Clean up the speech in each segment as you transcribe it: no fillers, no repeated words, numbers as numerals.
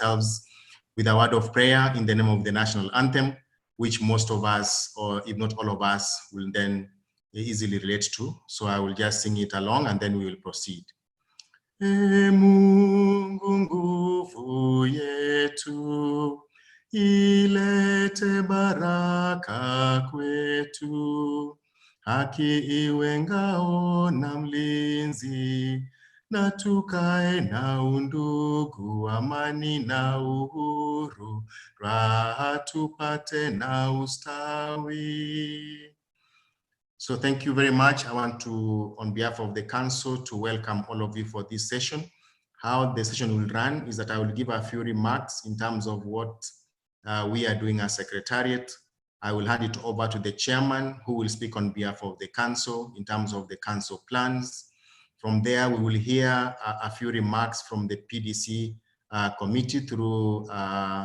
ourselves with a word of prayer in the name of the national anthem, which most of us, or if not all of us, will then easily relate to. So I will just sing it along and then we will proceed. E Mungu nguvu yetu, ilete baraka kwetu, haki iwe ngao na mlinzi, na tukae na undugu, amani na uhuru, raha tupate na ustawi. So thank you very much. I want to, on behalf of the council, to welcome all of you for this session. How the session will run is that I will give a few remarks in terms of what we are doing as Secretariat. I will hand it over to the chairman, who will speak on behalf of the council in terms of the council plans. From there, we will hear a few remarks from the PDC committee through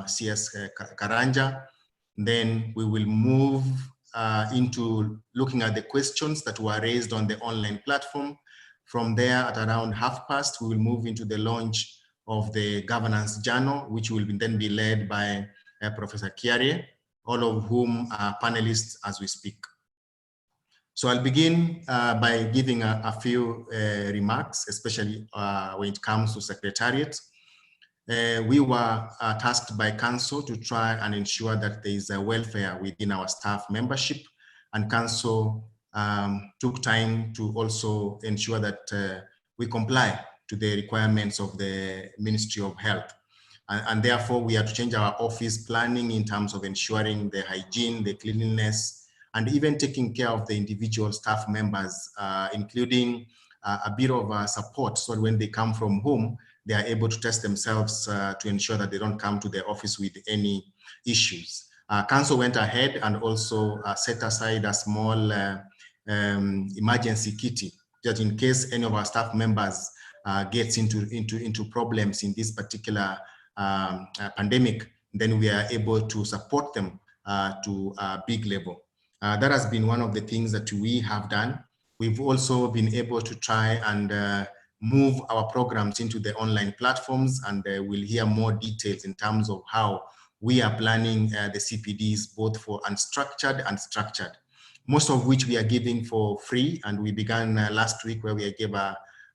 CS Karanja. Then we will move into looking at the questions that were raised on the online platform. From there, at around past, we will move into the launch of the governance journal, which will then be led by Professor Kiarie, all of whom are panelists as we speak. So I'll begin by giving a few remarks, especially when it comes to Secretariat. We were tasked by council to try and ensure that there is a welfare within our staff membership, and council took time to also ensure that we comply to the requirements of the Ministry of Health. And therefore we had to change our office planning in terms of ensuring the hygiene, the cleanliness, and even taking care of the individual staff members, including a bit of support, so that when they come from home, they are able to test themselves to ensure that they don't come to the office with any issues. Council went ahead and also set aside a small emergency kitty, that in case any of our staff members gets into problems in this particular pandemic, then we are able to support them to a big level. That has been one of the things that we have done. We've also been able to try and move our programs into the online platforms, and we'll hear more details in terms of how we are planning the CPDs, both for unstructured and structured, most of which we are giving for free. And we began last week where we gave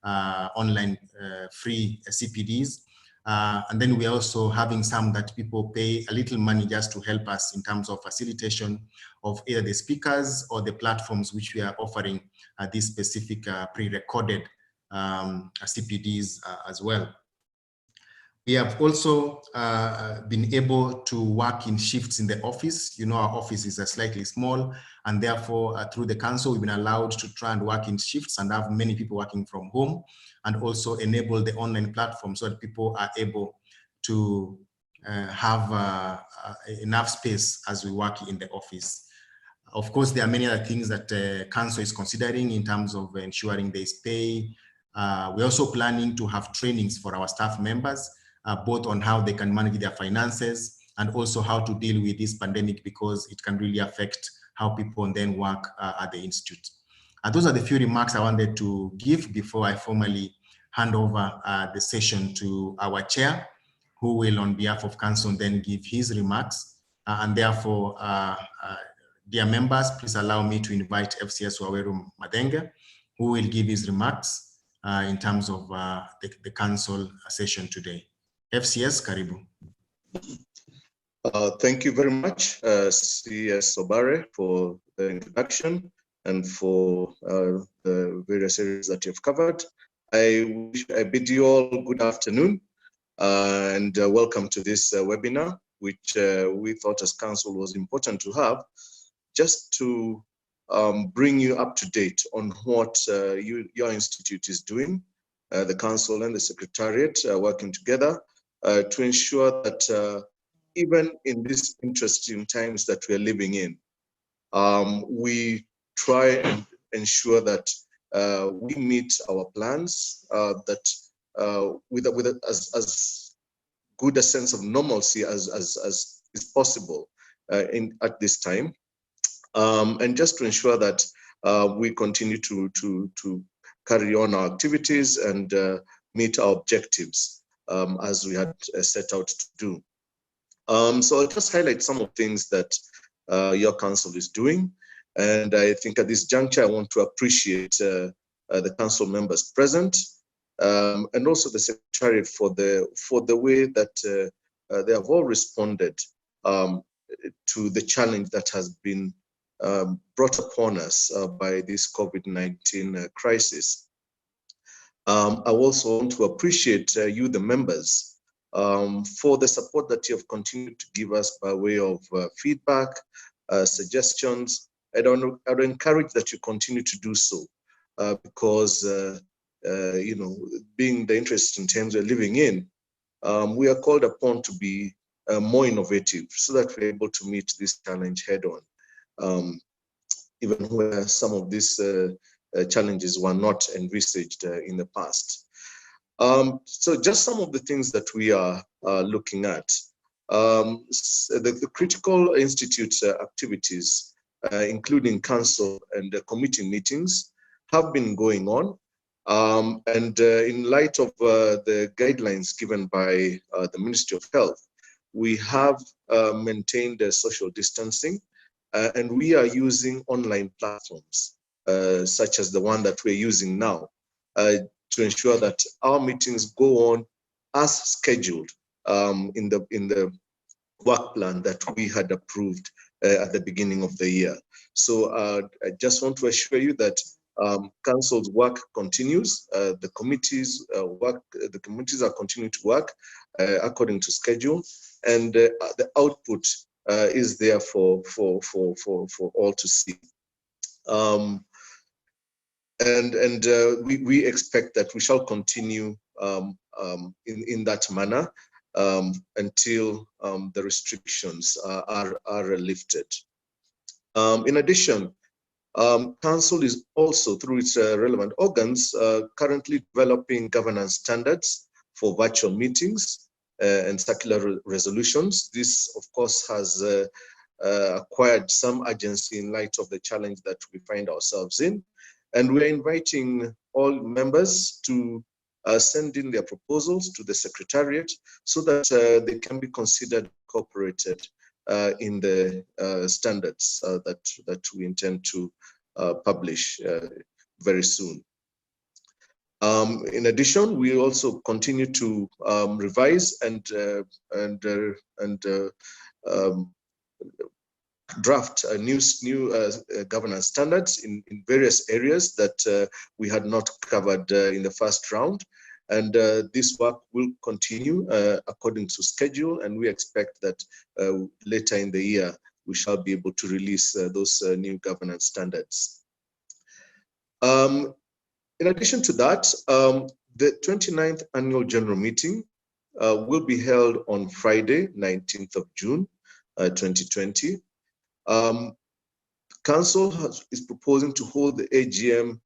online free CPDs. And then we're also having some that people pay a little money just to help us in terms of facilitation of either the speakers or the platforms which we are offering these specific pre-recorded CPDs as well. We have also been able to work in shifts in the office. You know, our office is slightly small, and therefore through the council, we've been allowed to try and work in shifts and have many people working from home, and also enable the online platform so that people are able to have enough space as we work in the office. Of course, there are many other things that council is considering in terms of ensuring there is pay. We're also planning to have trainings for our staff members, both on how they can manage their finances and also how to deal with this pandemic, because it can really affect how people then work at the institute. Those are the few remarks I wanted to give before I formally hand over the session to our chair, who will, on behalf of council, then give his remarks. And therefore, dear members, please allow me to invite FCS Waweru Mathenge, who will give his remarks in terms of the council session today. FCS, karibu. Thank you very much, CS Obare, for the introduction and for the various areas that you've covered. I bid you all good afternoon and welcome to this webinar, which we thought as council was important to have, just to bring you up to date on what your institute is doing, the council and the secretariat working together to ensure that even in these interesting times that we are living in, we try and ensure that we meet our plans, that with as good a sense of normalcy as is possible at this time, and just to ensure that we continue to carry on our activities and meet our objectives. as we had set out to do. So I'll just highlight some of the things that your council is doing. And I think at this juncture, I want to appreciate the council members present, and also the Secretariat for the way that they have all responded to the challenge that has been brought upon us by this COVID-19 crisis. I also want to appreciate you, the members, for the support that you have continued to give us by way of feedback, suggestions. I'd encourage that you continue to do so, because you know, being the interest in terms we're living in, we are called upon to be more innovative so that we're able to meet this challenge head on, even where some of these challenges were not envisaged in the past. So just some of the things that we are looking at. The critical institute activities, including council and committee meetings, have been going on. And in light of the guidelines given by the Ministry of Health, we have maintained social distancing, and we are using online platforms such as the one that we're using now to ensure that our meetings go on as scheduled in the work plan that we had approved at the beginning of the year. So I just want to assure you that council's work continues. The committees are continuing to work according to schedule, and the output is there for all to see. We expect that we shall continue in that manner until the restrictions are lifted. In addition, Council is also, through its relevant organs, currently developing governance standards for virtual meetings and circular resolutions. This, of course, has acquired some urgency in light of the challenge that we find ourselves in. And we're inviting all members to send in their proposals to the Secretariat so that they can be considered incorporated in the standards that we intend to publish very soon. In addition, we also continue to revise and draft new governance standards in various areas that we had not covered in the first round. And this work will continue according to schedule, and we expect that later in the year, we shall be able to release those new governance standards. In addition to that, the 29th Annual General Meeting will be held on Friday, 19th of June, 2020. Council is proposing to hold the AGM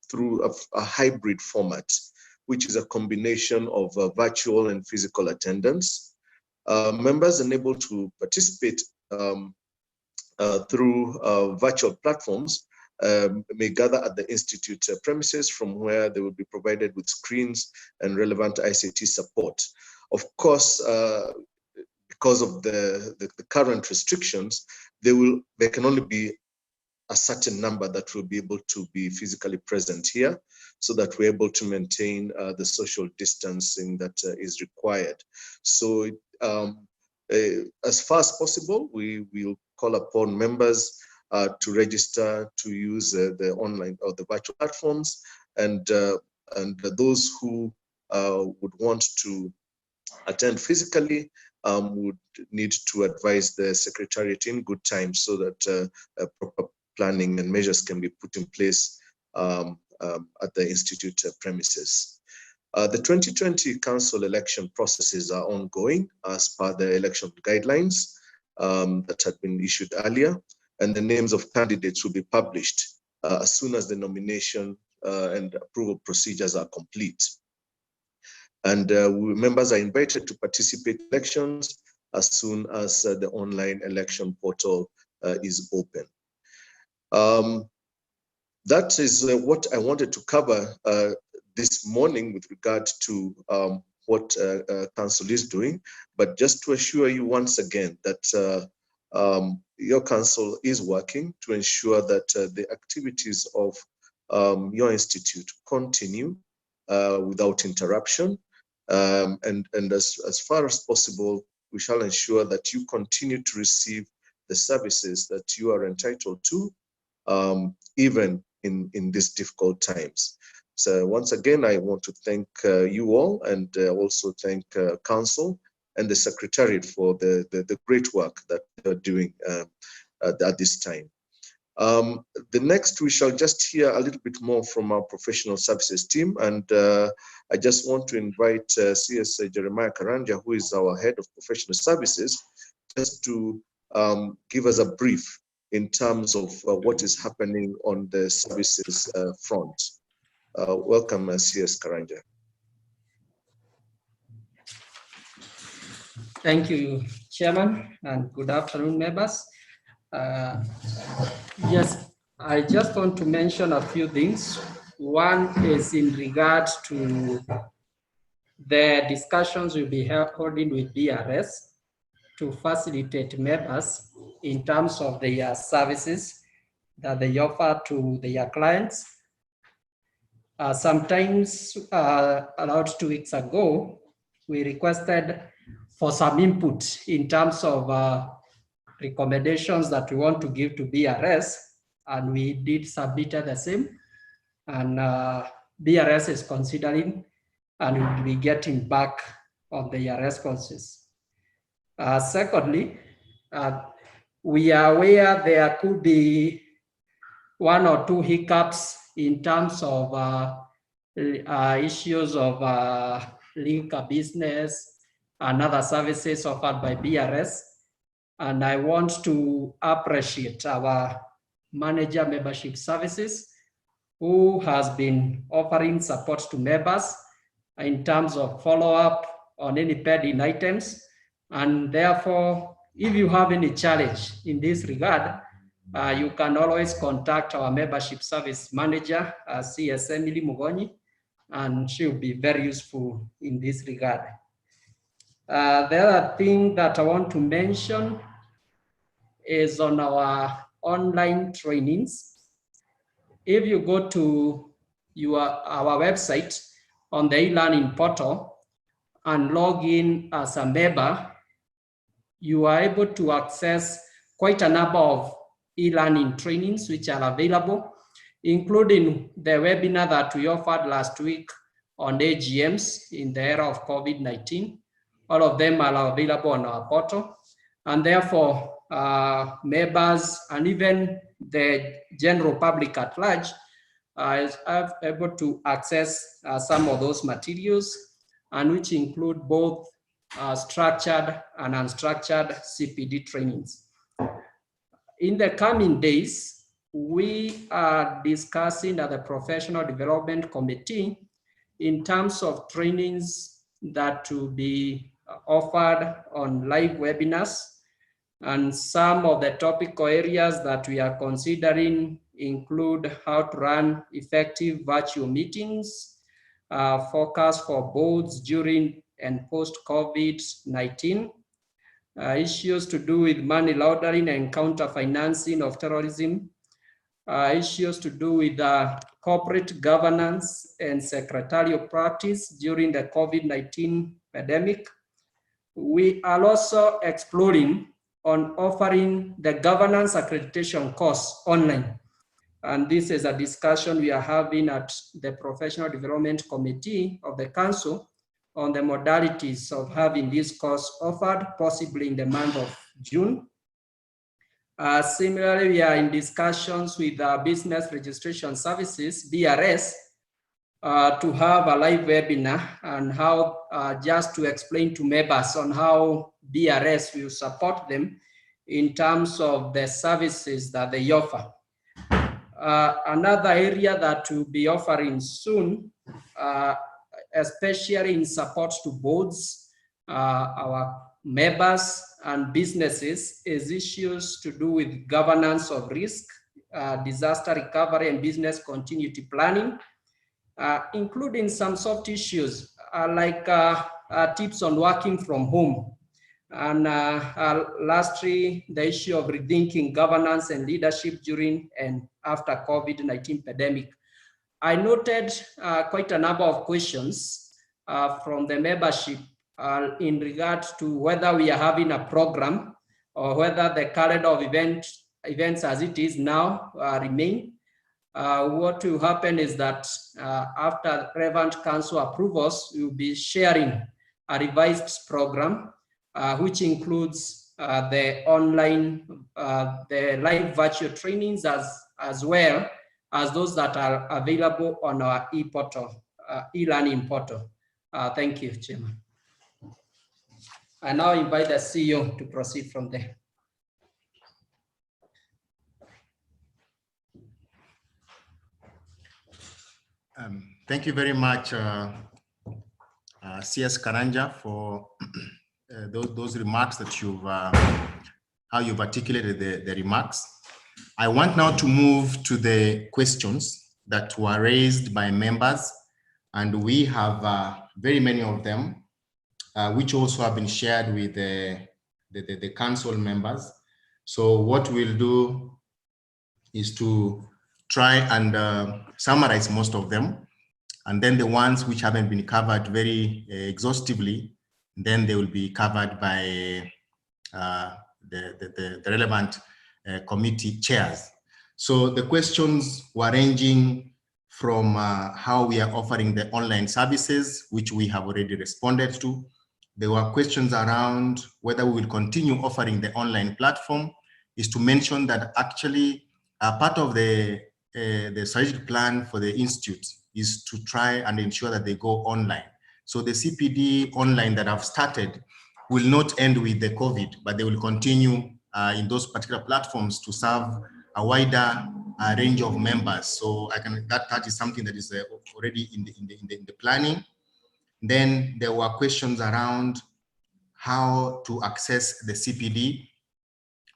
through a hybrid format, which is a combination of virtual and physical attendance. Members unable to participate through virtual platforms may gather at the Institute premises, from where they will be provided with screens and relevant ICT support. Of course, because of the current restrictions, there can only be a certain number that will be able to be physically present here, so that we're able to maintain the social distancing that is required. So as far as possible, we will call upon members to register to use the online or the virtual platforms, and those who would want to attend physically would need to advise the Secretariat in good time, so that proper planning and measures can be put in place at the Institute premises. The 2020 Council election processes are ongoing as per the election guidelines that had been issued earlier, and the names of candidates will be published as soon as the nomination and approval procedures are complete. And members are invited to participate in elections as soon as the online election portal is open. That is what I wanted to cover this morning with regard to what council is doing, but just to assure you once again that your council is working to ensure that the activities of your institute continue without interruption. And as far as possible, we shall ensure that you continue to receive the services that you are entitled to, even in these difficult times. So once again, I want to thank you all, and also thank Council and the Secretariat for the great work that they're doing at this time. The next, we shall just hear a little bit more from our professional services team, and I just want to invite CS Jeremiah Karanja, who is our head of professional services, just to give us a brief in terms of what is happening on the services front. Welcome, CS Karanja. Thank you, Chairman, and good afternoon, members. Yes, I just want to mention a few things. One is in regard to the discussions we'll be holding with BRS to facilitate members in terms of their services that they offer to their clients. Sometimes, about 2 weeks ago, we requested for some input in terms of recommendations that we want to give to BRS, and we did submit the same, and BRS is considering and will be getting back on their responses. Secondly, we are aware there could be 1 or 2 hiccups in terms of issues of liquor business and other services offered by BRS. And I want to appreciate our manager membership services, who has been offering support to members in terms of follow-up on any pending items. And therefore, if you have any challenge in this regard, you can always contact our membership service manager, CS Emily Mugonyi, and she'll be very useful in this regard. The other thing that I want to mention is on our online trainings. If you go to our website on the e-learning portal and log in as a member, you are able to access quite a number of e-learning trainings which are available, including the webinar that we offered last week on AGMs in the era of COVID-19. All of them are available on our portal, and therefore members and even the general public at large are able to access some of those materials, and which include both structured and unstructured CPD trainings. In the coming days, we are discussing at the Professional Development Committee in terms of trainings that will be offered on live webinars, and some of the topical areas that we are considering include how to run effective virtual meetings, focus for boards during and post-COVID-19, issues to do with money laundering and counter-financing of terrorism, issues to do with corporate governance and secretarial practice during the COVID-19 pandemic. We are also exploring on offering the governance accreditation course online. And this is a discussion we are having at the Professional Development Committee of the Council on the modalities of having this course offered, possibly in the month of June. Similarly, we are in discussions with Business Registration Services, BRS, to have a live webinar and how just to explain to members on how BRS will support them in terms of the services that they offer. Another area that we'll be offering soon, especially in support to boards, our members and businesses, is issues to do with governance of risk, disaster recovery and business continuity planning, including some soft issues like tips on working from home. And lastly, the issue of rethinking governance and leadership during and after COVID-19 pandemic. I noted quite a number of questions from the membership in regard to whether we are having a program or whether the calendar of events as it is now remain. What will happen is that after relevant council approvals, we will be sharing a revised program, which includes the online, the live virtual trainings as well as those that are available on our e-portal, e-learning portal. Thank you, Chairman. I now invite the CEO to proceed from there. Thank you very much, CS Karanja, for those remarks that you've, how you've articulated the remarks. I want now to move to the questions that were raised by members, and we have very many of them, which also have been shared with the council members. So what we'll do is to try and summarize most of them, and then the ones which haven't been covered very exhaustively, then they will be covered by the relevant committee chairs. So the questions were ranging from how we are offering the online services, which we have already responded to. There were questions around whether we will continue offering the online platform. Is to mention that actually part of the strategic plan for the institute is to try and ensure that they go online. So the CPD online that I've started will not end with the COVID, but they will continue in those particular platforms to serve a wider range of members. So that is something that is already in the planning. Then there were questions around how to access the CPD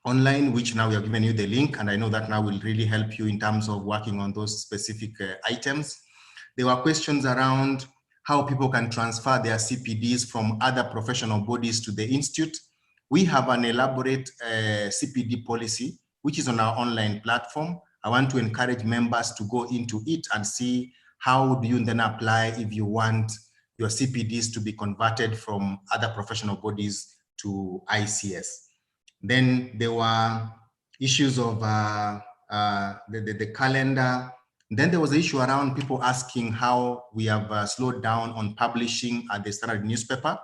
online, which now we have given you the link, and I know that now will really help you in terms of working on those specific items. There were questions around how people can transfer their CPDs from other professional bodies to the institute. We have an elaborate CPD policy, which is on our online platform. I want to encourage members to go into it and see how do you then apply if you want your CPDs to be converted from other professional bodies to ICS. Then there were issues of the calendar. Then there was the issue around people asking how we have slowed down on publishing at the Standard newspaper.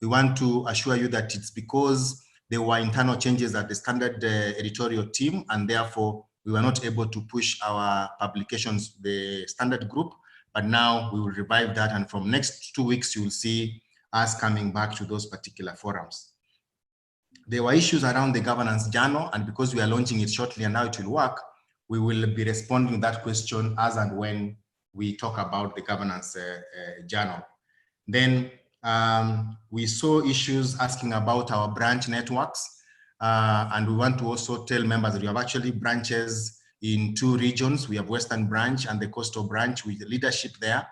We want to assure you that it's because there were internal changes at the Standard editorial team, and therefore we were not able to push our publications, the Standard group, but now we will revive that, and from next 2 weeks, you will see us coming back to those particular forums. There were issues around the governance journal, and because we are launching it shortly and how it will work, we will be responding to that question as and when we talk about the governance journal. Then we saw issues asking about our branch networks, and we want to also tell members that we have actually branches in 2 regions. We have Western branch and the Coastal branch with the leadership there,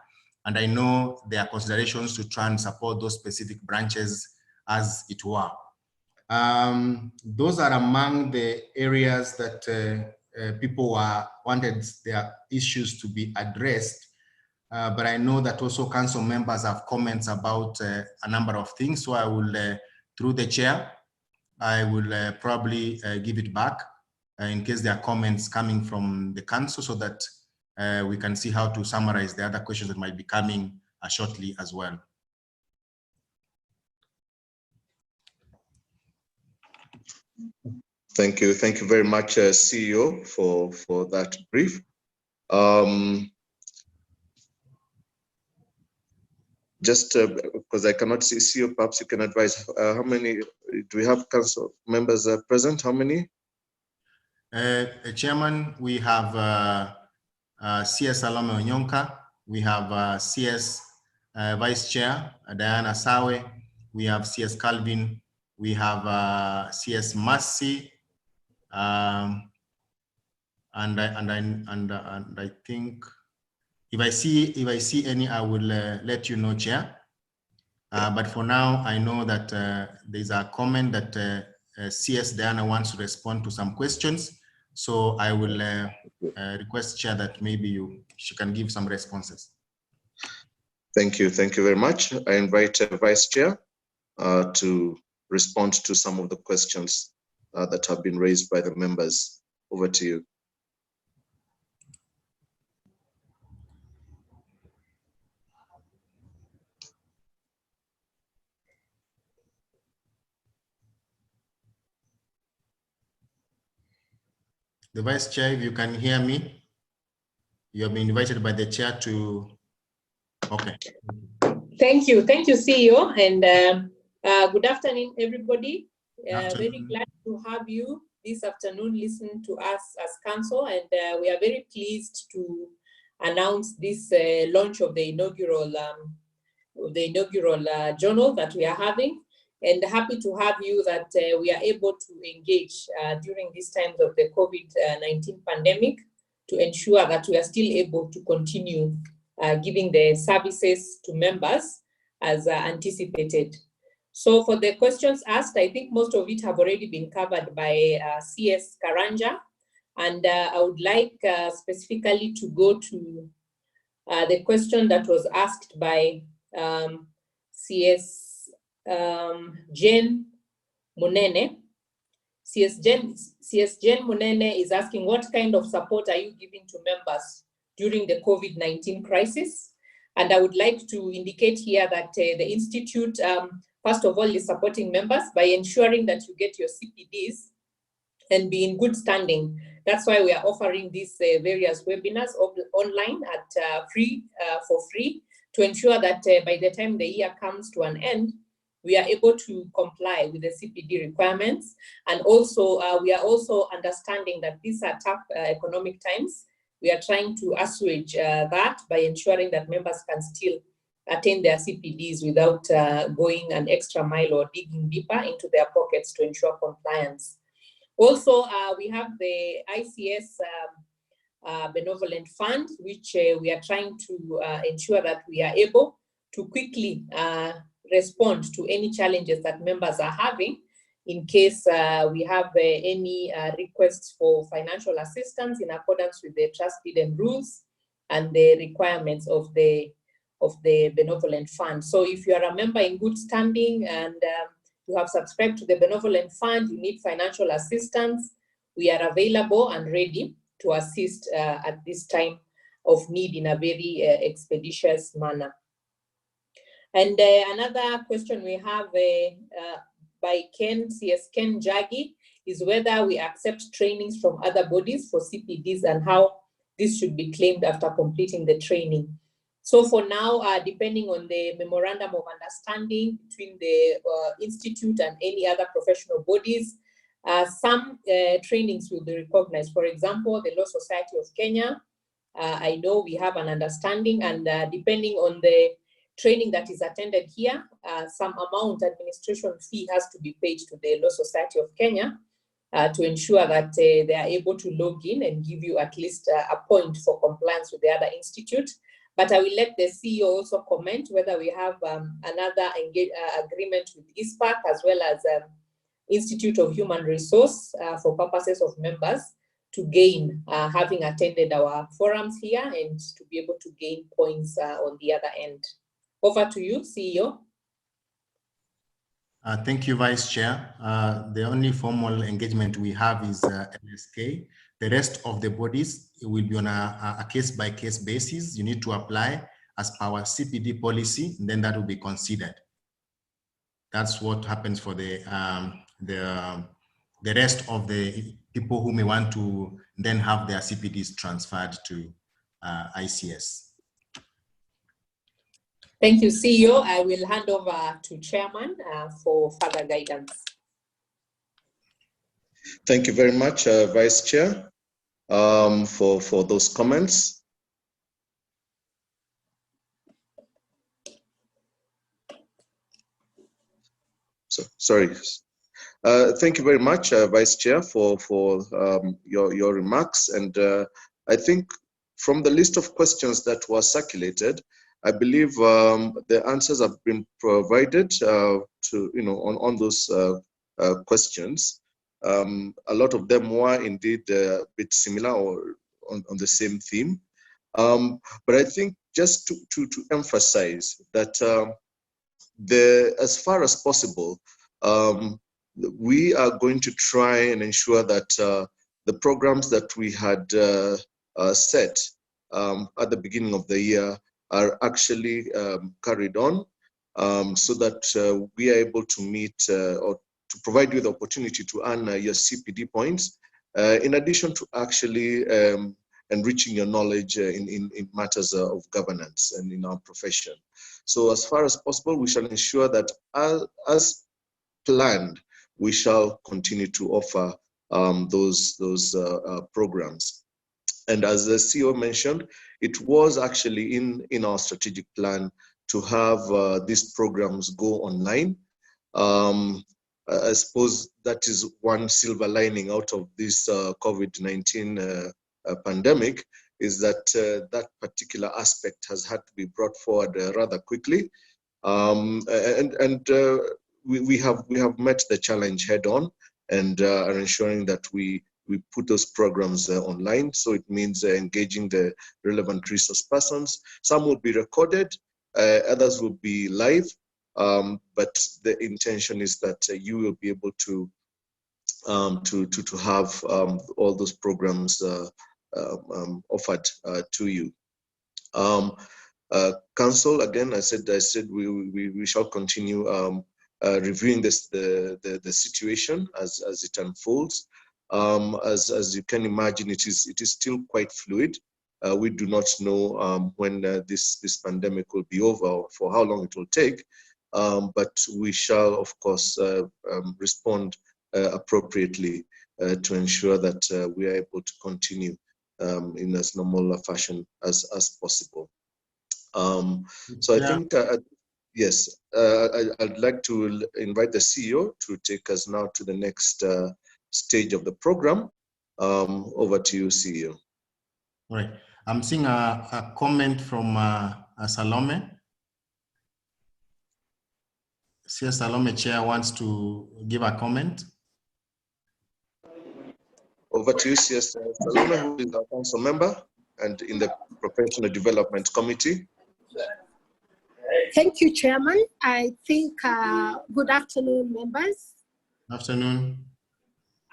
and I know there are considerations to try and support those specific branches as it were. Those are among the areas that people wanted their issues to be addressed. But I know that also council members have comments about a number of things. So I will, through the chair, I will probably give it back in case there are comments coming from the council, so that we can see how to summarize the other questions that might be coming shortly as well. Thank you very much, CEO, for that brief. Just because I cannot see CEO, perhaps you can advise how many do we have council members present? How many? Chairman, we have CS Salome Onyonka, we have CS Vice Chair Diana Sawe, we have CS Calvin, we have CS Mercy, and I think if I see any, I will let you know, Chair. But for now, I know that there's a comment that CS Diana wants to respond to some questions. So I will request Chair that maybe she can give some responses. Thank you very much. I invite Vice Chair to respond to some of the questions that have been raised by the members. Over to you. The Vice Chair, if you can hear me, you have been invited by the Chair to, okay. Thank you, CEO, and good afternoon, everybody. Very glad to have you this afternoon listen to us as council, and we are very pleased to announce this launch of the inaugural journal that we are having, and happy to have you that we are able to engage during these times of the COVID-19 pandemic to ensure that we are still able to continue giving the services to members as anticipated. So for the questions asked, I think most of it have already been covered by CS Karanja, and I would like specifically to go to the question that was asked by CS Jane Munene. CS Jane Munene is asking, what kind of support are you giving to members during the COVID-19 crisis? And I would like to indicate here that the Institute, first of all, is supporting members by ensuring that you get your CPDs and be in good standing. That's why we are offering these various webinars online at for free to ensure that by the time the year comes to an end, we are able to comply with the CPD requirements. And also, we are also understanding that these are tough economic times. We are trying to assuage that by ensuring that members can still attain their CPDs without going an extra mile or digging deeper into their pockets to ensure compliance. Also, we have the ICS Benevolent Fund, which we are trying to ensure that we are able to quickly respond to any challenges that members are having in case we have any requests for financial assistance in accordance with the trust deed and rules and the requirements of the Benevolent Fund. So if you are a member in good standing and you have subscribed to the Benevolent Fund, you need financial assistance, we are available and ready to assist at this time of need in a very expeditious manner. And another question we have by CS Ken Jagi is whether we accept trainings from other bodies for CPDs and how this should be claimed after completing the training. So for now, depending on the memorandum of understanding between the institute and any other professional bodies, some trainings will be recognized. For example, the Law Society of Kenya, I know we have an understanding, and depending on the training that is attended here, some amount administration fee has to be paid to the Law Society of Kenya to ensure that they are able to log in and give you at least a point for compliance with the other institute. But I will let the CEO also comment whether we have another agreement with ISPAC as well as Institute of Human Resource for purposes of members to gain, having attended our forums here, and to be able to gain points on the other end. Over to you, CEO. Thank you, Vice Chair. The only formal engagement we have is LSK. The rest of the bodies will be on a case-by-case basis. You need to apply as per our CPD policy, and then that will be considered. That's what happens for the rest of the people who may want to then have their CPDs transferred to ICS. Thank you, CEO. I will hand over to Chairman for further guidance. Thank you very much, Vice Chair, for those comments. Sorry. Thank you very much, Vice Chair, for your remarks. And I think from the list of questions that were circulated, I believe the answers have been provided to, on those questions. A lot of them were indeed a bit similar or on the same theme. But I think just to emphasize that as far as possible, we are going to try and ensure that the programs that we had set at the beginning of the year are actually carried on, so that we are able to meet or to provide you the opportunity to earn your CPD points, in addition to actually enriching your knowledge in matters of governance and in our profession. So as far as possible, we shall ensure that as planned, we shall continue to offer those programs. And as the CEO mentioned, it was actually in our strategic plan to have these programs go online. I suppose that is one silver lining out of this COVID-19 pandemic, is that that particular aspect has had to be brought forward rather quickly. We have met the challenge head on, and are ensuring that we put those programs online. So it means engaging the relevant resource persons. Some will be recorded, others will be live, but the intention is that you will be able to have all those programs offered to you. Council, again, I said we shall continue reviewing the situation as it unfolds. As you can imagine, it is still quite fluid. We do not know when this pandemic will be over, or for how long it will take, but we shall, of course, respond appropriately to ensure that we are able to continue in as normal a fashion as possible. So I think, yes, I'd like to invite the CEO to take us now to the next stage of the program. Over to you, CEO. All right. I'm seeing a comment from Salome. Salome Chair wants to give a comment. Over to you, CS Salome, who is our council member and in the Professional Development Committee. Thank you, Chairman. I think good afternoon, members. Afternoon.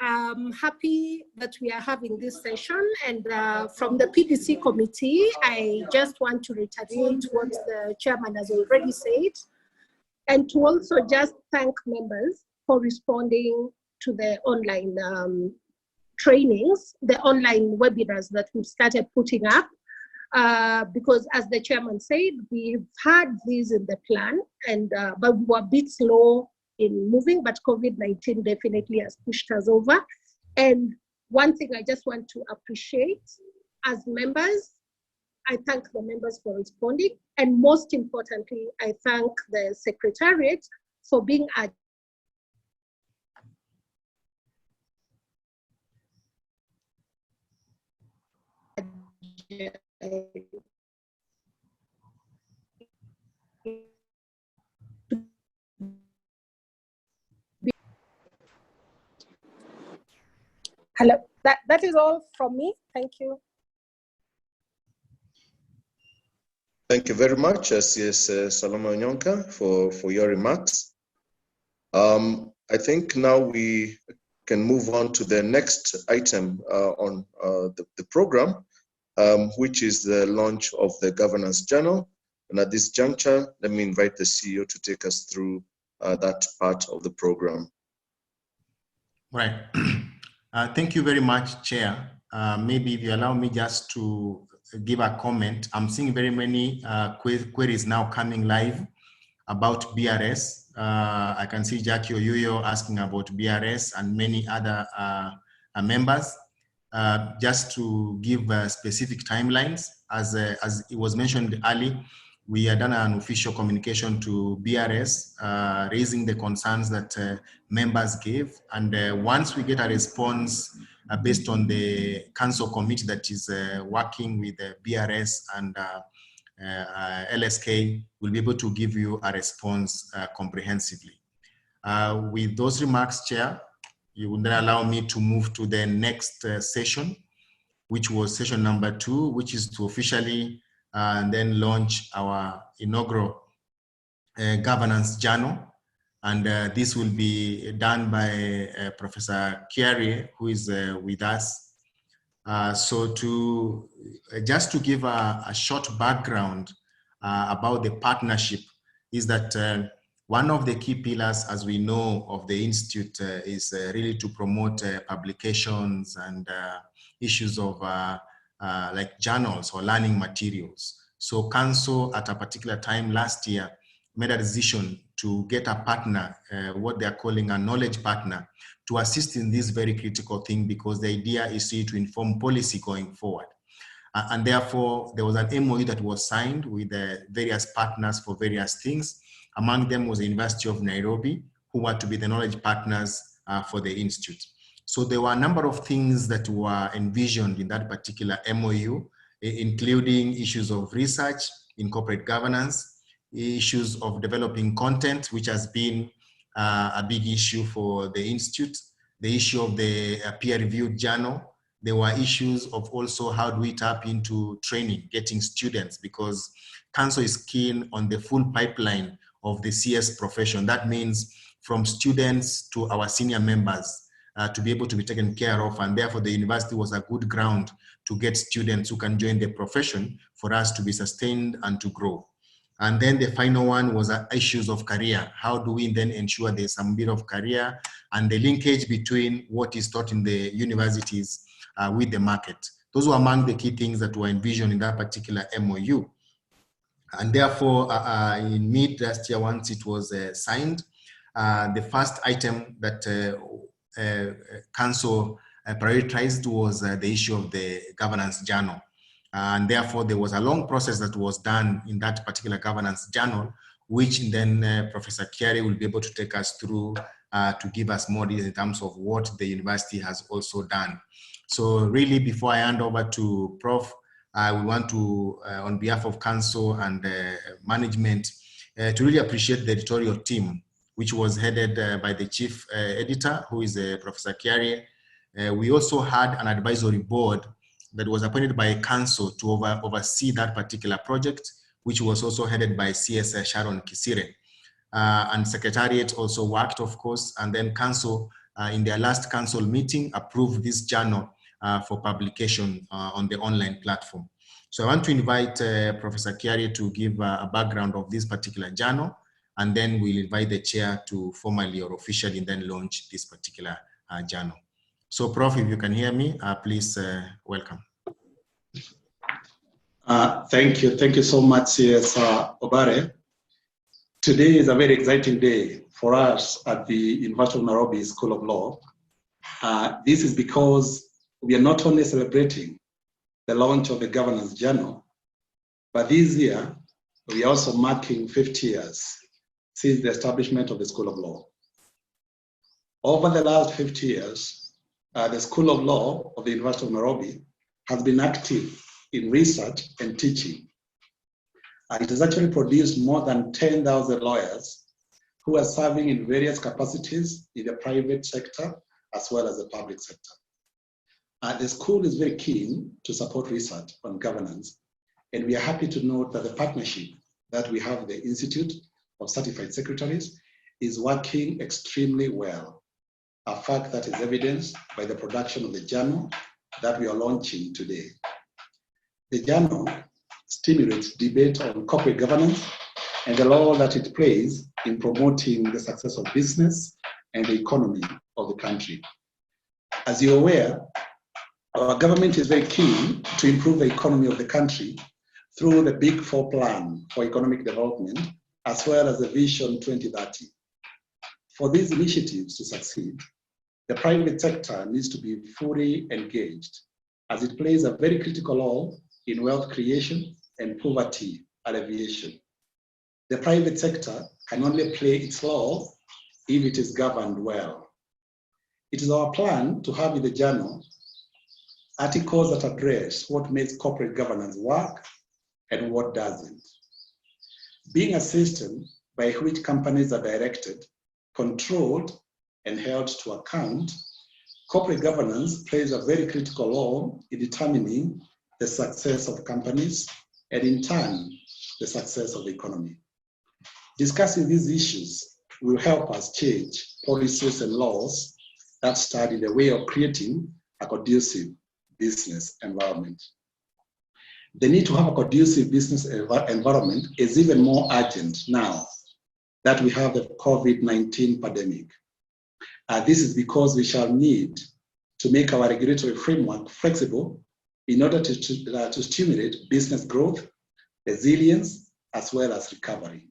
I'm happy that we are having this session, and from the PDC committee, I just want to reiterate what the chairman has already said, and to also just thank members for responding to the online trainings, the online webinars that we've started putting up, because as the chairman said, we've had these in the plan, and but we were a bit slow in moving, but COVID-19 definitely has pushed us over. And one thing I just want to appreciate as members, I thank the members for responding, and most importantly, I thank the Secretariat for being Hello, that is all from me. Thank you. Thank you very much, CS Salome Onyonka, for your remarks. I think now we can move on to the next item on the program, which is the launch of the Governance Journal. And at this juncture, let me invite the CEO to take us through that part of the program. Right. Thank you very much, Chair. Maybe if you allow me just to give a comment. I'm seeing very many queries now coming live about BRS. I can see Jackie Oyuyo asking about BRS and many other members. Just to give specific timelines, as it was mentioned earlier, we had done an official communication to BRS, raising the concerns that members gave. And once we get a response based on the council committee that is working with the BRS and LSK will be able to give you a response comprehensively. With those remarks, Chair, you will then allow me to move to the next session, which was session number 2, which is to officially then launch our inaugural governance journal. And this will be done by Professor Kiarie, who is with us. So just to give a short background about the partnership is that one of the key pillars, as we know, of the Institute is really to promote publications and issues of like journals or learning materials. So Council at a particular time last year made a decision to get a partner, what they're calling a knowledge partner, to assist in this very critical thing, because the idea is to inform policy going forward. And therefore, there was an MOU that was signed with various partners for various things. Among them was the University of Nairobi, who were to be the knowledge partners for the Institute. So there were a number of things that were envisioned in that particular MOU, including issues of research in corporate governance, issues of developing content, which has been a big issue for the Institute, the issue of the peer-reviewed journal. There were issues of also how do we tap into training, getting students, because Council is keen on the full pipeline of the CS profession. That means from students to our senior members to be able to be taken care of, and therefore the university was a good ground to get students who can join the profession for us to be sustained and to grow. And then the final one was issues of career. How do we then ensure there's some bit of career and the linkage between what is taught in the universities with the market? Those were among the key things that were envisioned in that particular MOU. And therefore, in mid last year, once it was signed, the first item that Council prioritized was the issue of the governance journal. And therefore, there was a long process that was done in that particular governance journal, which then Professor Kiarie will be able to take us through to give us more details in terms of what the university has also done. So really, before I hand over to Prof, we want to, on behalf of Council and management, to really appreciate the editorial team, which was headed by the chief editor, who is Professor Kiarie. We also had an advisory board that was appointed by Council to oversee that particular project, which was also headed by CS Sharon Kisire. And Secretariat also worked, of course, and then Council, in their last Council meeting, approved this journal for publication on the online platform. So I want to invite Professor Kiarie to give a background of this particular journal, and then we'll invite the chair to formally or officially then launch this particular journal. So Prof, if you can hear me, please welcome. Thank you so much, CS Obare. Today is a very exciting day for us at the University of Nairobi School of Law. This is because we are not only celebrating the launch of the Governance Journal, but this year we are also marking 50 years since the establishment of the School of Law. Over the last 50 years, the School of Law of the University of Nairobi has been active in research and teaching. It has actually produced more than 10,000 lawyers who are serving in various capacities in the private sector as well as the public sector. The school is very keen to support research on governance, and we are happy to note that the partnership that we have with the Institute of Certified Secretaries is working extremely well, a fact that is evidenced by the production of the journal that we are launching today. The journal stimulates debate on corporate governance and the role that it plays in promoting the success of business and the economy of the country. As you're aware, our government is very keen to improve the economy of the country through the Big Four plan for economic development, as well as the Vision 2030. For these initiatives to succeed, the private sector needs to be fully engaged, as it plays a very critical role in wealth creation and poverty alleviation. The private sector can only play its role if it is governed well. It is our plan to have in the journal articles that address what makes corporate governance work and what doesn't. Being a system by which companies are directed, controlled, and held to account, corporate governance plays a very critical role in determining the success of companies and in turn, the success of the economy. Discussing these issues will help us change policies and laws that stand in the way of creating a conducive business environment. The need to have a conducive business environment is even more urgent now that we have the COVID-19 pandemic. This is because we shall need to make our regulatory framework flexible in order to stimulate business growth, resilience, as well as recovery.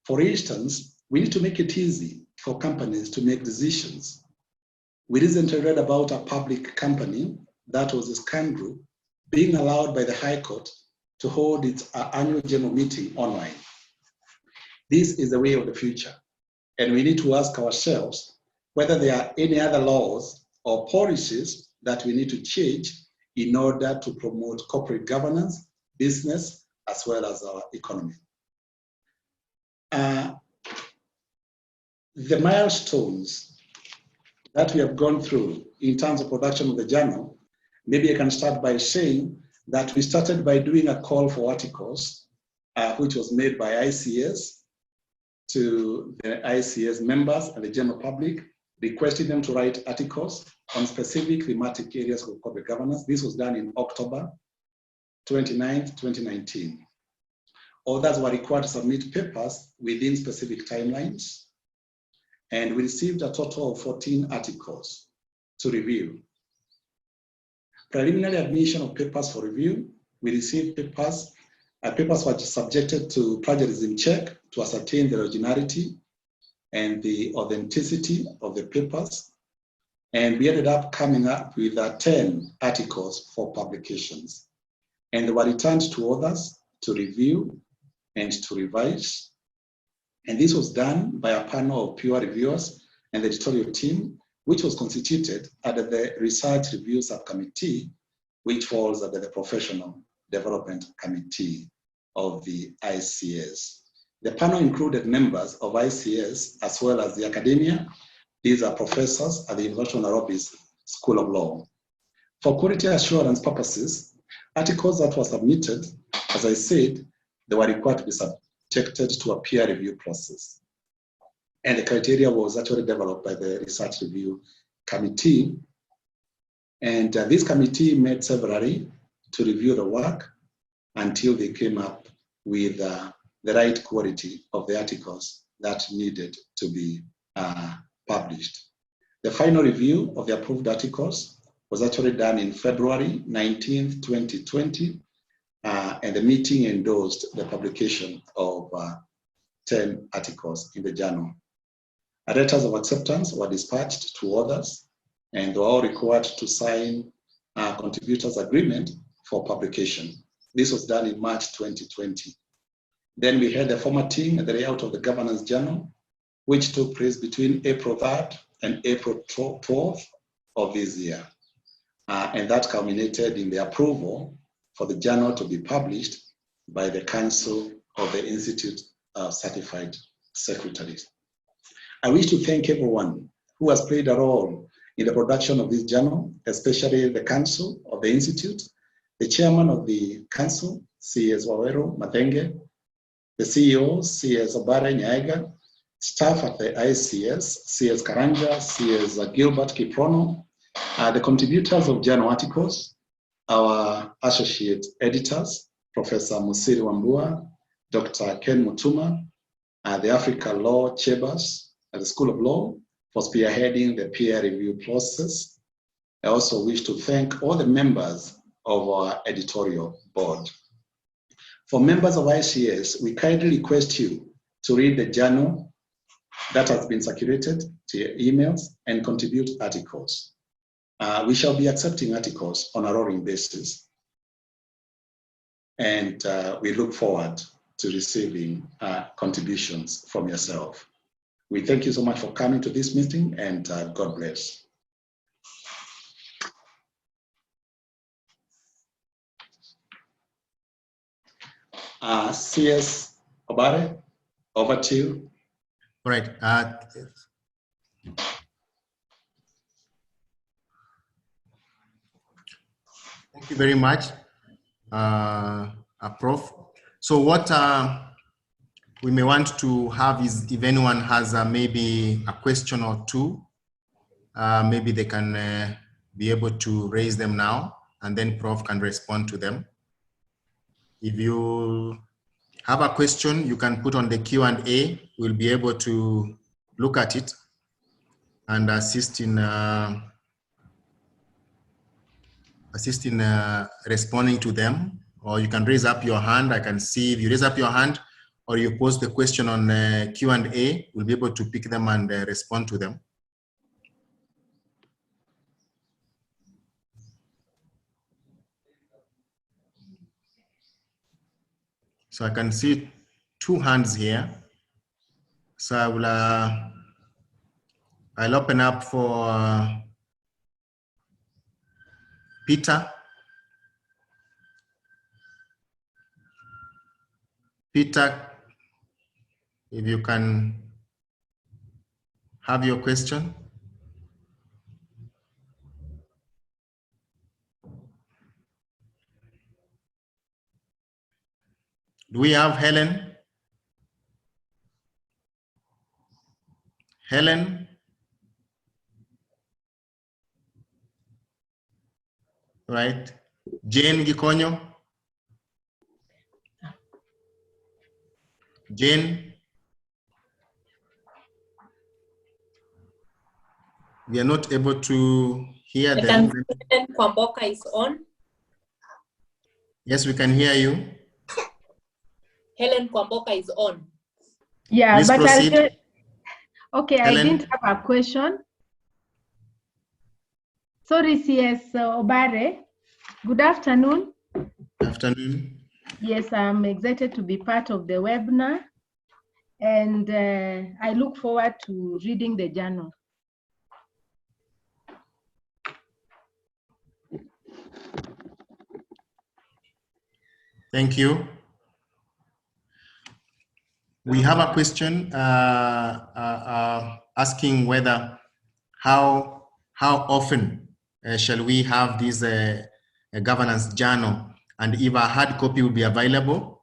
For instance, we need to make it easy for companies to make decisions. We recently read about a public company that was a Scan Group being allowed by the High Court to hold its annual general meeting online. This is the way of the future, and we need to ask ourselves whether there are any other laws or policies that we need to change in order to promote corporate governance, business, as well as our economy. The milestones that we have gone through in terms of production of the journal, maybe I can start by saying that we started by doing a call for articles, which was made by ICS to the ICS members and the general public, requesting them to write articles on specific thematic areas of corporate governance. This was done in October 29th, 2019. Others were required to submit papers within specific timelines. And we received a total of 14 articles to review. Preliminary admission of papers for review, we received papers. Papers were subjected to plagiarism check to ascertain the originality and the authenticity of the papers. And we ended up coming up with 10 articles for publications. And they were returned to others to review and to revise. And this was done by a panel of peer reviewers and the editorial team, which was constituted under the Research Review Subcommittee, which falls under the Professional Development Committee of the ICS. The panel included members of ICS as well as the academia. These are professors at the University of Nairobi's School of Law. For quality assurance purposes, articles that were submitted, as I said, they were required to be subjected to a peer review process. And the criteria was actually developed by the Research Review Committee. And this committee met severally to review the work until they came up with the right quality of the articles that needed to be published. The final review of the approved articles was actually done in February 19th, 2020, and the meeting endorsed the publication of 10 articles in the journal. Letters of acceptance were dispatched to others, and they were all required to sign a contributors agreement for publication. This was done in March 2020. Then we had the formatting and the layout of the governance journal, which took place between April 3rd and April 12th of this year. And that culminated in the approval for the journal to be published by the Council of the Institute of Certified Secretaries. I wish to thank everyone who has played a role in the production of this journal, especially the Council of the Institute, the Chairman of the Council, CS Waweru, Mathenge, the CEO, CS Obare Nyaega, staff at the ICS, CS Karanja, CS Gilbert Kiprono, the contributors of journal articles, our associate editors, Professor Musiri Wambua, Dr. Ken Mutuma, the Africa Law Chambers at the School of Law for spearheading the peer review process. I also wish to thank all the members of our editorial board. For members of ICS, we kindly request you to read the journal that has been circulated to your emails and contribute articles. We shall be accepting articles on a rolling basis. And we look forward to receiving contributions from yourself. We thank you so much for coming to this meeting, and God bless. CS Obare, over to you. All right. Thank you very much, Prof. So what we may want to have is, if anyone has maybe a question or two, maybe they can be able to raise them now, and then Prof can respond to them. If you have a question, you can put on the Q&A. We'll be able to look at it and assist in responding to them. Or you can raise up your hand. I can see if you raise up your hand or you post the question on Q&A, we'll be able to pick them and respond to them. So I can see two hands here. So I will, I'll open up for Peter. Peter, if you can have your question. Do we have Helen? Helen? Right. Jane Gikonyo? Jane? We are not able to hear them. Helen Kwamboka is on. Yes, we can hear you. Helen Kwamboka is on. Yeah, Please but proceed. okay, Helen? I didn't have a question. Sorry, CS Obare. Good afternoon. Good afternoon. Yes, I'm excited to be part of the webinar, and I look forward to reading the journal. Thank you. We have a question asking whether how often shall we have this governance journal, and if a hard copy will be available.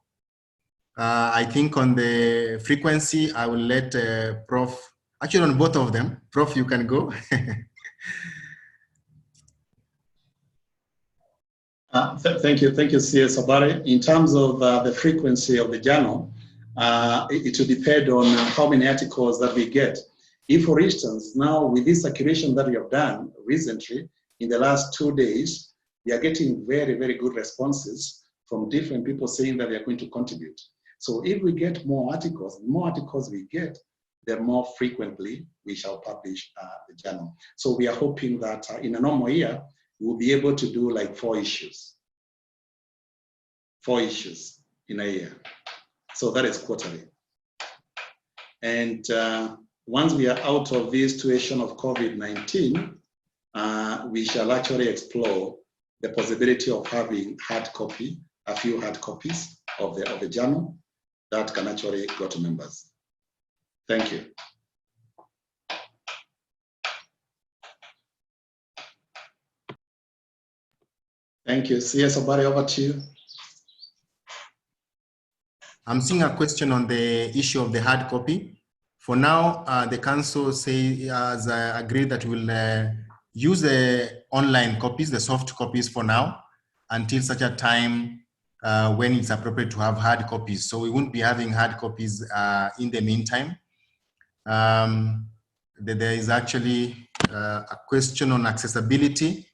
I think on the frequency, I will let Prof, actually on both of them. Prof, you can go. Thank you, CS Obare. In terms of the frequency of the journal, it will depend on how many articles that we get. If, for instance, now with this circulation that we have done recently, in the last 2 days, we are getting very, very good responses from different people saying that they are going to contribute. So if we get more articles, the more articles we get, the more frequently we shall publish the journal. So we are hoping that in a normal year, we'll be able to do like 4 issues. 4 issues in a year. So that is quarterly. And once we are out of this situation of COVID-19, we shall actually explore the possibility of having a few hard copies of the journal that can actually go to members. Thank you. Thank you. CS Obare, over to you. I'm seeing a question on the issue of the hard copy. For now, the council has agreed that we'll use the online copies, the soft copies for now, until such a time when it's appropriate to have hard copies. So we won't be having hard copies in the meantime. There is actually a question on accessibility.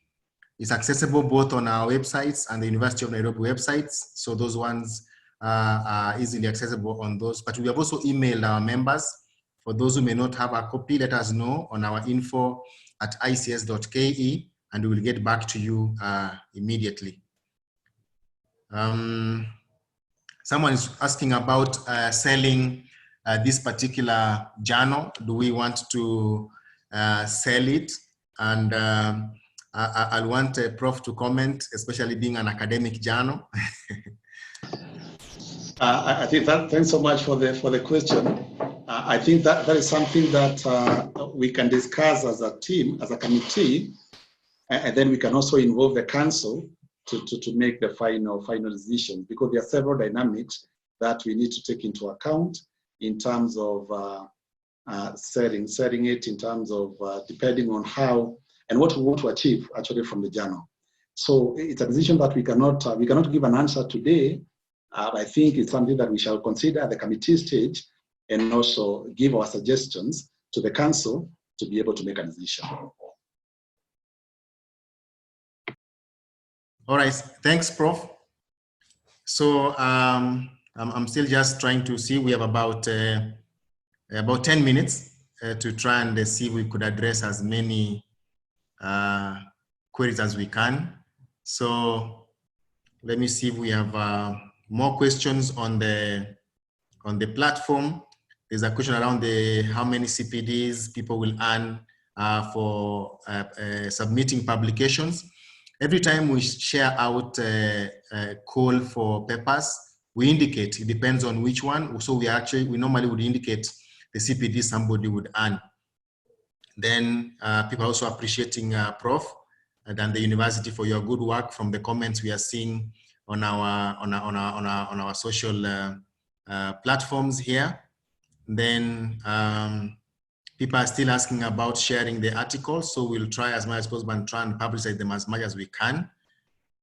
It's accessible both on our websites and the University of Nairobi websites. So those ones are easily accessible on those. But we have also emailed our members. For those who may not have a copy, let us know on our info@ics.ke, and we will get back to you immediately. Someone is asking about selling this particular journal. Do we want to sell it? And I'll want a Prof to comment, especially being an academic journal. I think that, thanks so much for the question. I think that is something that we can discuss as a team, as a committee, and then we can also involve the council to make the final decision, because there are several dynamics that we need to take into account in terms of setting it, in terms of depending on how and what we want to achieve actually from the journal. So it's a decision that we cannot give an answer today. I think it's something that we shall consider at the committee stage and also give our suggestions to the council to be able to make a decision. All right, thanks, Prof. So I'm still just trying to see. We have about 10 minutes to try and see if we could address as many queries as we can. So let me see if we have more questions on the platform. There's a question around how many CPDs people will earn for submitting publications. Every time we share out a call for papers, we indicate, it depends on which one. So we normally would indicate the CPD somebody would earn. Then people are also appreciating Prof and the university for your good work from the comments we are seeing on our social platforms here. Then people are still asking about sharing the articles, so we'll try as much as possible and try and publicize them as much as we can.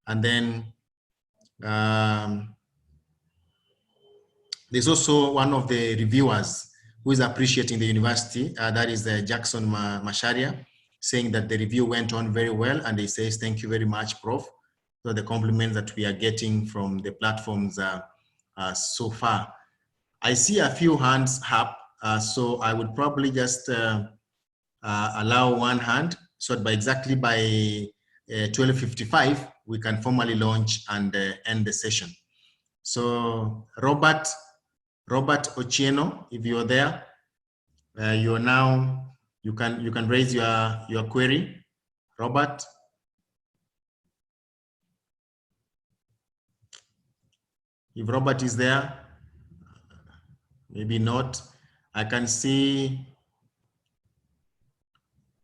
And then there's also one of the reviewers who is appreciating the university, that is Jackson Masharia, saying that the review went on very well, and he says, thank you very much, Prof, for the compliments that we are getting from the platforms so far. I see a few hands up, so I would probably just allow one hand, so that exactly by 12:55, we can formally launch and end the session. So Robert Ochieno, if you're there, you can raise your query. Robert. If Robert is there, maybe not. I can see,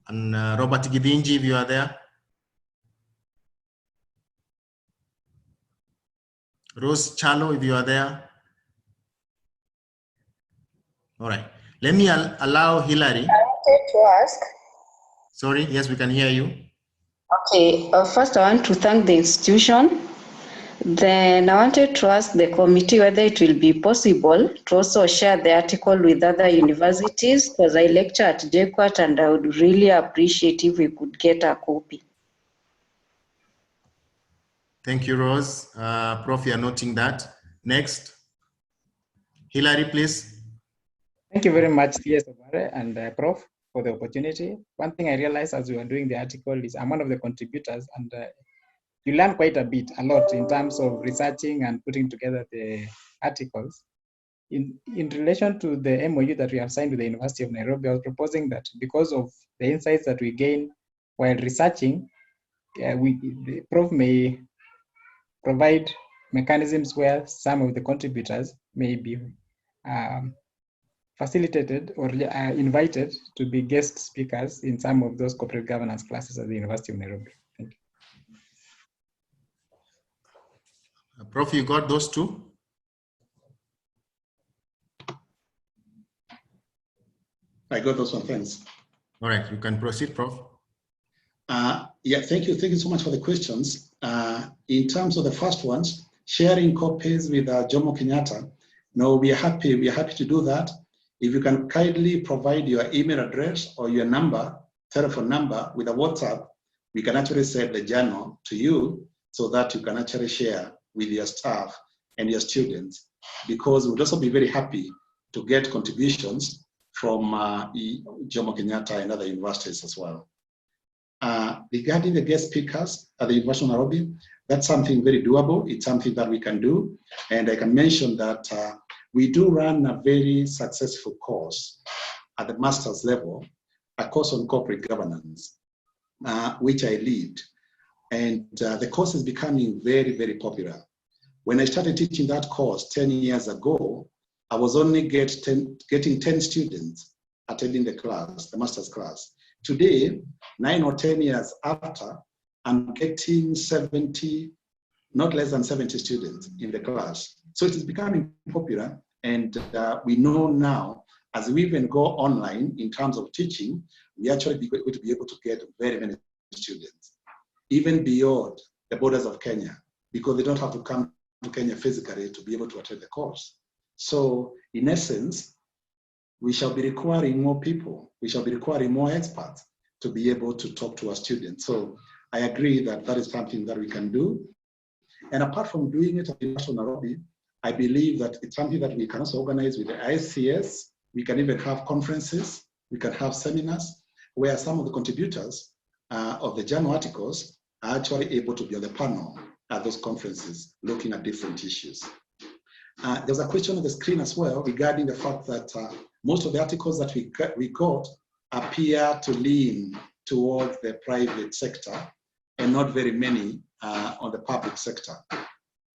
and Robert Gidinji, if you are there. Rose Chalo, if you are there. All right. Let me allow Hillary. I wanted to ask. Sorry, yes, we can hear you. Okay, first I want to thank the institution. Then I wanted to ask the committee whether it will be possible to also share the article with other universities, because I lecture at JKUAT and I would really appreciate if we could get a copy. Thank you, Rose. Prof, you are noting that. Next. Hillary, please. Thank you very much, CS Obare and Prof, for the opportunity. One thing I realized as we were doing the article is I'm one of the contributors, and you learn quite a lot in terms of researching and putting together the articles. In relation to the MOU that we have signed with the University of Nairobi, I was proposing that because of the insights that we gain while researching, the Prof may provide mechanisms where some of the contributors may be facilitated or invited to be guest speakers in some of those corporate governance classes at the University of Nairobi. Thank you. Prof, you got those two? I got those one, thanks. All right, you can proceed, Prof. Yeah, thank you so much for the questions. In terms of the first ones, sharing copies with Jomo Kenyatta, no, we are happy to do that. If you can kindly provide your email address or your number, telephone number with a WhatsApp, we can actually send the journal to you so that you can actually share with your staff and your students, because we'd also be very happy to get contributions from Jomo Kenyatta and other universities as well. Regarding the guest speakers at the University of Nairobi, that's something very doable. It's something that we can do. And I can mention that we do run a very successful course at the master's level, a course on corporate governance, which I lead. And the course is becoming very, very popular. When I started teaching that course 10 years ago, I was only getting 10 students attending the class, the master's class. Today, 9 or 10 years after, I'm getting 70, not less than 70 students in the class. So it is becoming popular, and we know now, as we even go online in terms of teaching, we actually going to be able to get very many students, even beyond the borders of Kenya, because they don't have to come to Kenya physically to be able to attend the course. So in essence, we shall be requiring more people, we shall be requiring more experts to be able to talk to our students. So I agree that that is something that we can do. And apart from doing it at University of Nairobi, I believe that it's something that we can also organize with the ISCS. We can even have conferences, we can have seminars, where some of the contributors of the journal articles are actually able to be on the panel at those conferences, looking at different issues. There's a question on the screen as well regarding the fact that most of the articles that we got appear to lean towards the private sector and not very many on the public sector,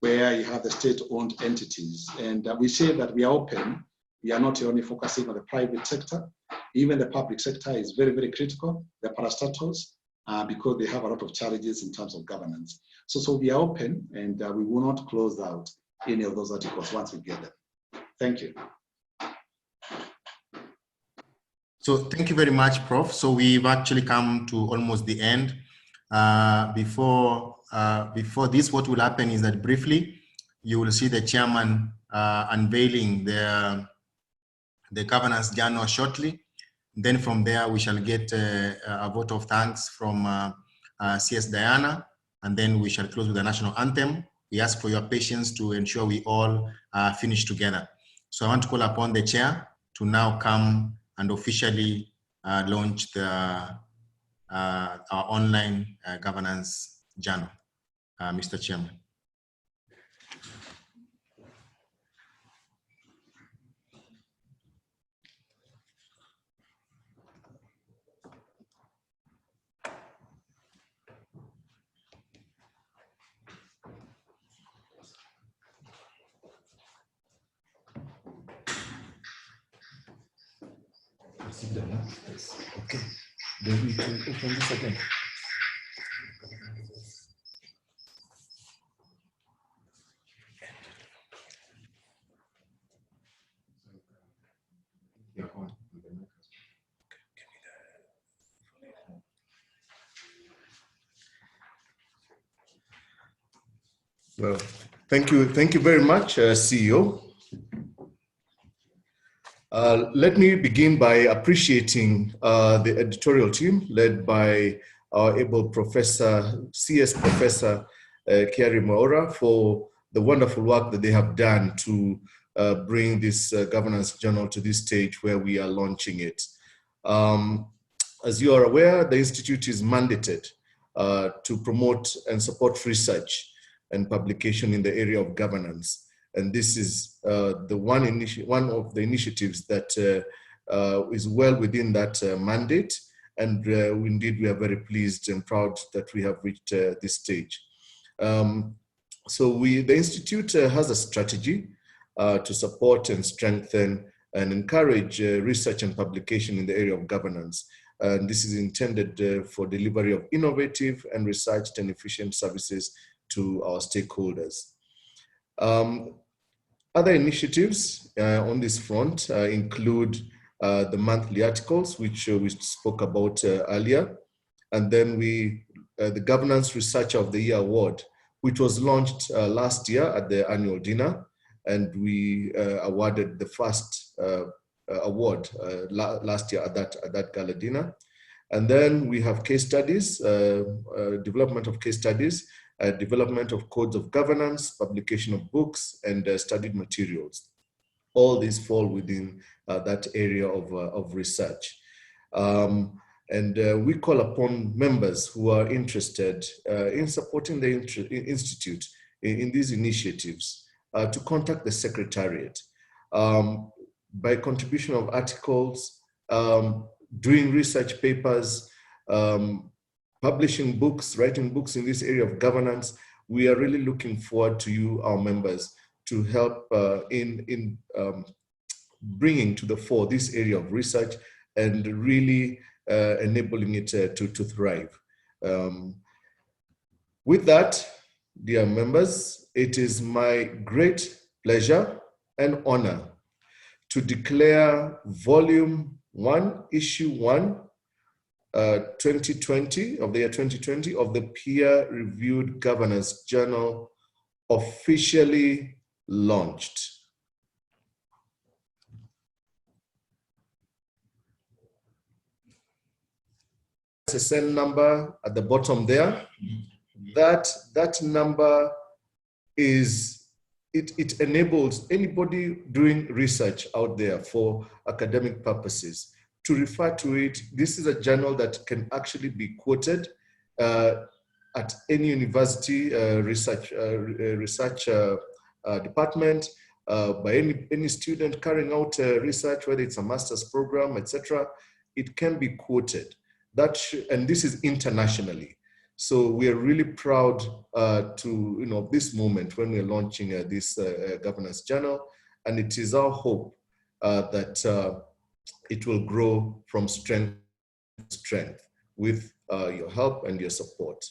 where you have the state-owned entities. And we say that we are open. We are not only focusing on the private sector. Even the public sector is very, very critical, the parastatals, because they have a lot of challenges in terms of governance. So we are open, and we will not close out any of those articles once we get them. Thank you. So thank you very much, Prof. So we've actually come to almost the end. Before this, what will happen is that briefly, you will see the chairman unveiling the governance journal shortly. Then from there, we shall get a vote of thanks from CS Diana, and then we shall close with the national anthem. We ask for your patience to ensure we all finish together. So I want to call upon the chair to now come and officially launch our online governance journal. Mr. Chairman. Okay. Do we need to open this again? Well, thank you very much, CEO. Let me begin by appreciating the editorial team led by our able Professor, CS Professor Kiarie Mwaura, for the wonderful work that they have done to bring this governance journal to this stage where we are launching it. As you are aware, the Institute is mandated to promote and support research and publication in the area of governance. And this is one of the initiatives that is well within that mandate. And indeed, we are very pleased and proud that we have reached this stage. So the Institute has a strategy to support and strengthen and encourage research and publication in the area of governance. And this is intended for delivery of innovative and researched and efficient services to our stakeholders. Other initiatives on this front include the monthly articles, which we spoke about earlier, and then the Governance Researcher of the Year Award, which was launched last year at the annual dinner, and we awarded the first award last year at that gala dinner. And then we have case studies, development of case studies, development of codes of governance, publication of books, and studied materials. All these fall within that area of research. And we call upon members who are interested in supporting the Institute in these initiatives to contact the Secretariat by contribution of articles, doing research papers, publishing books, writing books in this area of governance, we are really looking forward to you, our members, to help in bringing to the fore this area of research and really enabling it to thrive. With that, dear members, it is my great pleasure and honor to declare Volume 1, Issue 1, 2020, of the year 2020, of the Peer-Reviewed Governance Journal officially launched. SSN number at the bottom there. That number is, it enables anybody doing research out there for academic purposes to refer to it. This is a journal that can actually be quoted at any university research department by any student carrying out research, whether it's a master's program, etc. It can be quoted. And this is internationally. So we are really proud to this moment when we're launching this governance journal, and it is our hope that it will grow from strength to strength with your help and your support.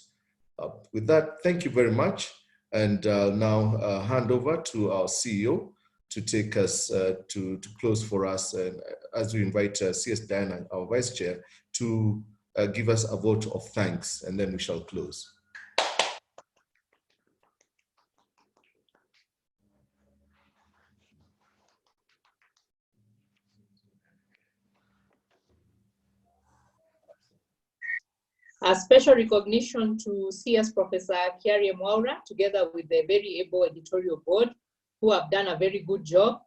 With that, thank you very much, and now hand over to our CEO to take us to close for us, and as we invite CS Diana, our Vice Chair, to give us a vote of thanks, and then we shall close. A special recognition to CS Professor Kiarie Mwaura, together with the very able editorial board, who have done a very good job.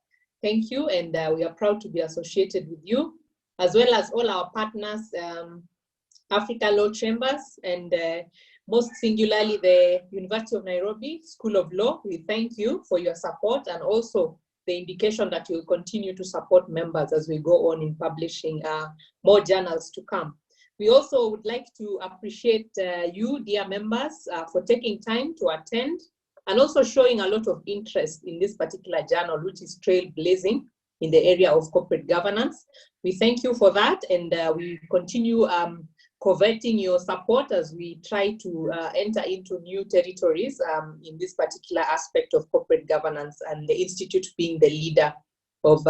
Thank you, and we are proud to be associated with you, as well as all our partners, Africa Law Chambers, and most singularly the University of Nairobi School of Law. We thank you for your support, and also the indication that you will continue to support members as we go on in publishing more journals to come. We also would like to appreciate you, dear members, for taking time to attend and also showing a lot of interest in this particular journal, which is trailblazing in the area of corporate governance. We thank you for that, and we continue coveting your support as we try to enter into new territories in this particular aspect of corporate governance, and the Institute being the leader of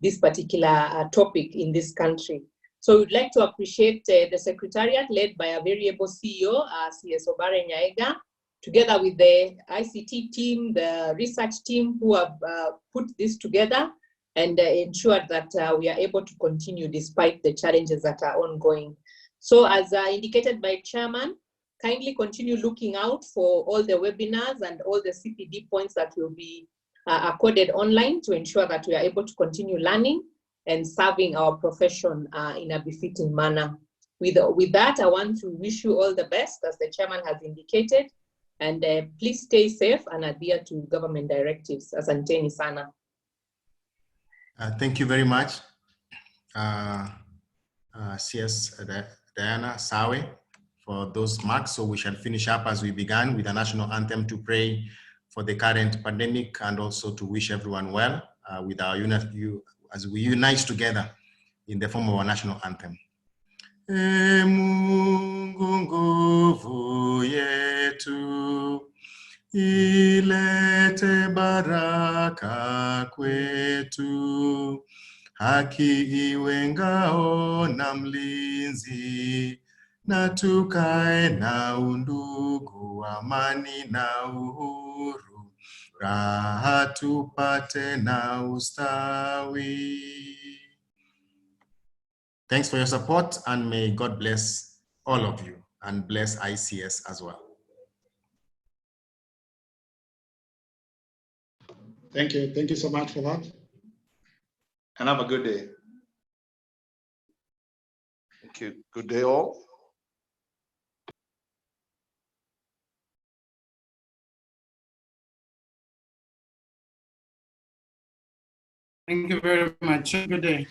this particular topic in this country. So we'd like to appreciate the Secretariat led by a very able CEO, CS Obare Nyaega, together with the ICT team, the research team who have put this together and ensured that we are able to continue despite the challenges that are ongoing. So as indicated by Chairman, kindly continue looking out for all the webinars and all the CPD points that will be accorded online to ensure that we are able to continue learning and serving our profession in a befitting manner. With that, I want to wish you all the best, as the Chairman has indicated, and please stay safe and adhere to government directives. Asanteni sana. Thank you very much, CS Diana Sawe, for those marks. So we shall finish up as we began with a national anthem to pray for the current pandemic and also to wish everyone well with our as we unite together in the form of our national anthem. E Mungu nguvu yetu, ilete baraka kwetu, haki iwe ngao na mlinzi, na tukae na undugu, amani na uhuru, raha tupate na ustawi. Thanks for your support, and may God bless all of you and bless ICS as well. Thank you. Thank you so much for that. And have a good day. Thank you. Good day all. Thank you very much. Good day.